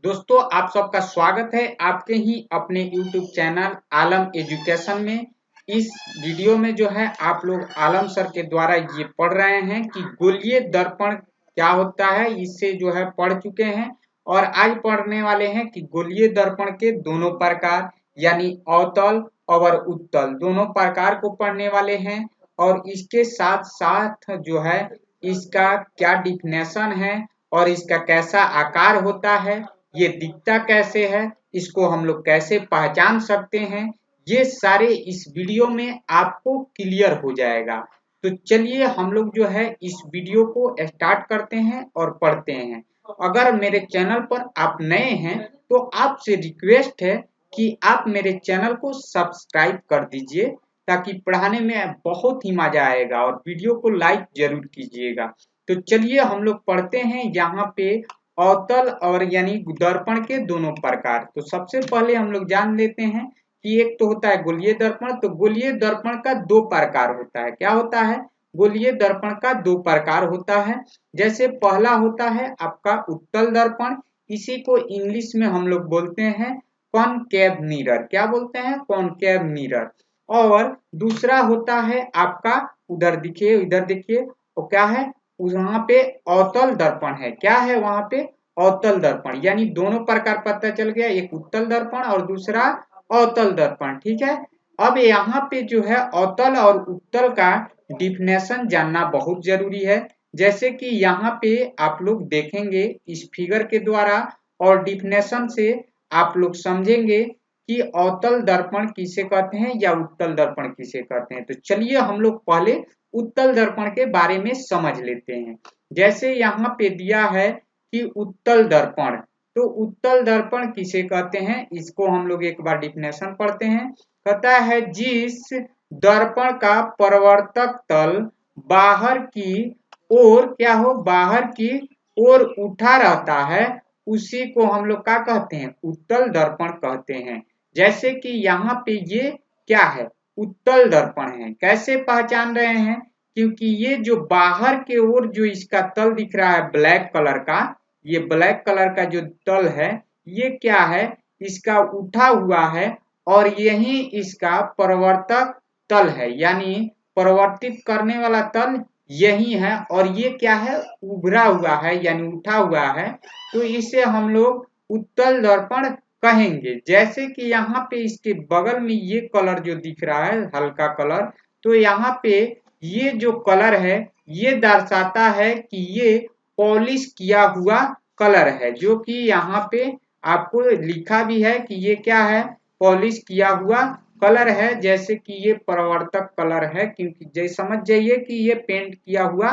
दोस्तों आप सबका स्वागत है आपके ही अपने YouTube चैनल आलम एजुकेशन में। इस वीडियो में जो है आप लोग आलम सर के द्वारा ये पढ़ रहे हैं कि गोलीय दर्पण क्या होता है। इससे जो है पढ़ चुके हैं और आज पढ़ने वाले हैं कि गोलीय दर्पण के दोनों प्रकार यानी अवतल और उत्तल दोनों प्रकार को पढ़ने वाले हैं। और इसके साथ साथ जो है इसका क्या डिफिनेशन है और इसका कैसा आकार होता है, ये दिखता कैसे है, इसको हम लोग कैसे पहचान सकते हैं, ये सारे इस वीडियो में आपको क्लियर हो जाएगा। तो चलिए हम लोग जो है इस वीडियो को स्टार्ट करते हैं और पढ़ते हैं। अगर मेरे चैनल पर आप नए हैं तो आपसे रिक्वेस्ट है कि आप मेरे चैनल को सब्सक्राइब कर दीजिए ताकि पढ़ाने में बहुत ही मजा आएगा और वीडियो को लाइक जरूर कीजिएगा। तो चलिए हम लोग पढ़ते हैं यहाँ पे अवतल और यानी दर्पण के दोनों प्रकार। तो सबसे पहले हम लोग जान लेते हैं कि एक तो होता है गोलीय दर्पण। तो गोलीय दर्पण का दो प्रकार होता है। क्या होता है? गोलीय दर्पण का दो प्रकार होता है। जैसे पहला होता है आपका उत्तल दर्पण, इसी को इंग्लिश में हम लोग बोलते हैं कॉनकेव मिरर। क्या बोलते हैं? Concave mirror. और दूसरा होता है आपका, उधर देखिए, इधर देखिए, वो क्या है, वहां पे अवतल दर्पण है। क्या है वहां पे? अवतल दर्पण। यानी दोनों प्रकार पता चल गया, एक उत्तल दर्पण और दूसरा अवतल दर्पण। ठीक है। अब यहाँ पे जो है अवतल और उत्तल का डिफिनेशन जानना बहुत जरूरी है। जैसे कि यहाँ पे आप लोग देखेंगे इस फिगर के द्वारा और डिफिनेशन से आप लोग समझेंगे कि अवतल दर्पण किसे कहते हैं या उत्तल दर्पण किसे कहते हैं। तो चलिए हम लोग पहले उत्तल दर्पण के बारे में समझ लेते हैं। जैसे यहाँ पे दिया है कि उत्तल दर्पण, तो उत्तल दर्पण किसे कहते हैं, इसको हम लोग एक बार डिफिनेशन पढ़ते हैं। कहता है जिस दर्पण का परावर्तक तल बाहर की ओर क्या हो, बाहर की ओर उठा रहता है, उसी को हम लोग क्या कहते हैं? उत्तल दर्पण कहते हैं। जैसे कि यहाँ पे ये क्या है? उत्तल दर्पण है। कैसे पहचान रहे हैं? क्योंकि ये जो बाहर के ओर जो इसका तल दिख रहा है ब्लैक कलर का, ये ब्लैक कलर का जो तल है ये क्या है? इसका उठा हुआ है और यही इसका परावर्तक तल है, यानी परावर्तित करने वाला तल यही है। और ये क्या है? उभरा हुआ है यानी उठा हुआ है। तो इसे हम लोग उत्तल दर्पण कहेंगे। जैसे कि यहाँ पे इसके बगल में ये कलर जो दिख रहा है हल्का कलर, तो यहाँ पे ये जो कलर है ये दर्शाता है कि ये पॉलिश किया हुआ कलर है, जो कि यहाँ पे आपको लिखा भी है कि ये क्या है? पॉलिश किया हुआ कलर है। जैसे कि ये परावर्तक कलर है, क्योंकि जैसे समझ जाइए कि ये पेंट किया हुआ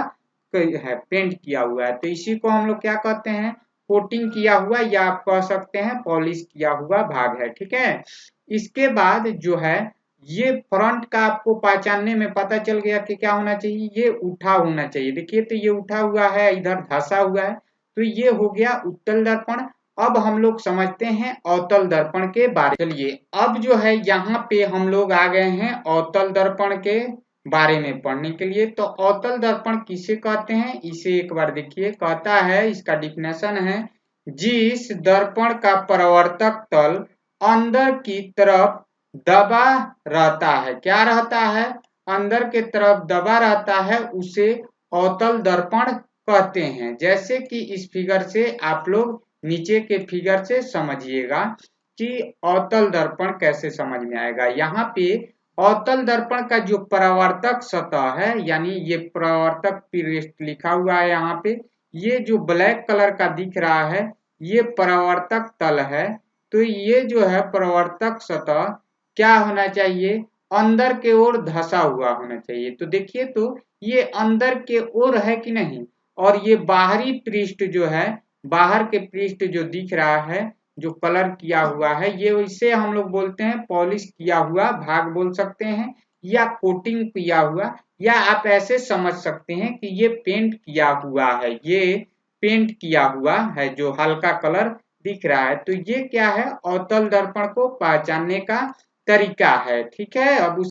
है, पेंट किया हुआ है। तो इसी को हम लोग क्या कहते हैं? कोटिंग किया हुआ, या आप कह सकते हैं पॉलिश किया हुआ भाग है। ठीक है। इसके बाद जो है ये फ्रंट का आपको पहचानने में पता चल गया कि क्या होना चाहिए? ये उठा होना चाहिए। देखिए तो ये उठा हुआ है, इधर धंसा हुआ है, तो ये हो गया उत्तल दर्पण। अब हम लोग समझते हैं अवतल दर्पण के बारे में। चलिए अब जो है यहाँ पे हम लोग आ गए हैं अवतल दर्पण के बारे में पढ़ने के लिए। तो अवतल दर्पण किसे कहते हैं इसे एक बार देखिए। कहता है, इसका डिफिनेशन है, जिस दर्पण का परावर्तक तल अंदर की तरफ दबा रहता है। क्या रहता है? अंदर के तरफ दबा रहता है, उसे अवतल दर्पण कहते हैं। जैसे कि इस फिगर से आप लोग नीचे के फिगर से समझिएगा कि अवतल दर्पण कैसे समझ में आएगा। यहाँ पे अवतल दर्पण का जो परावर्तक सतह है, यानी ये परावर्तक पृष्ठ लिखा हुआ है यहाँ पे, ये जो ब्लैक कलर का दिख रहा है ये परावर्तक तल है। तो ये जो है परावर्तक सतह क्या होना चाहिए? अंदर के ओर धंसा हुआ होना चाहिए। तो देखिए तो ये अंदर के ओर है कि नहीं, और ये बाहरी पृष्ठ जो है, बाहर के पृष्ठ जो दिख रहा है जो कलर किया हुआ है, ये इसे हम लोग बोलते हैं पॉलिश किया हुआ भाग बोल सकते हैं, या कोटिंग किया हुआ, या आप ऐसे समझ सकते हैं कि ये पेंट किया हुआ है। ये पेंट किया हुआ है जो हल्का कलर दिख रहा है। तो ये क्या है? अवतल दर्पण को पहचानने का तरीका है। ठीक है। अब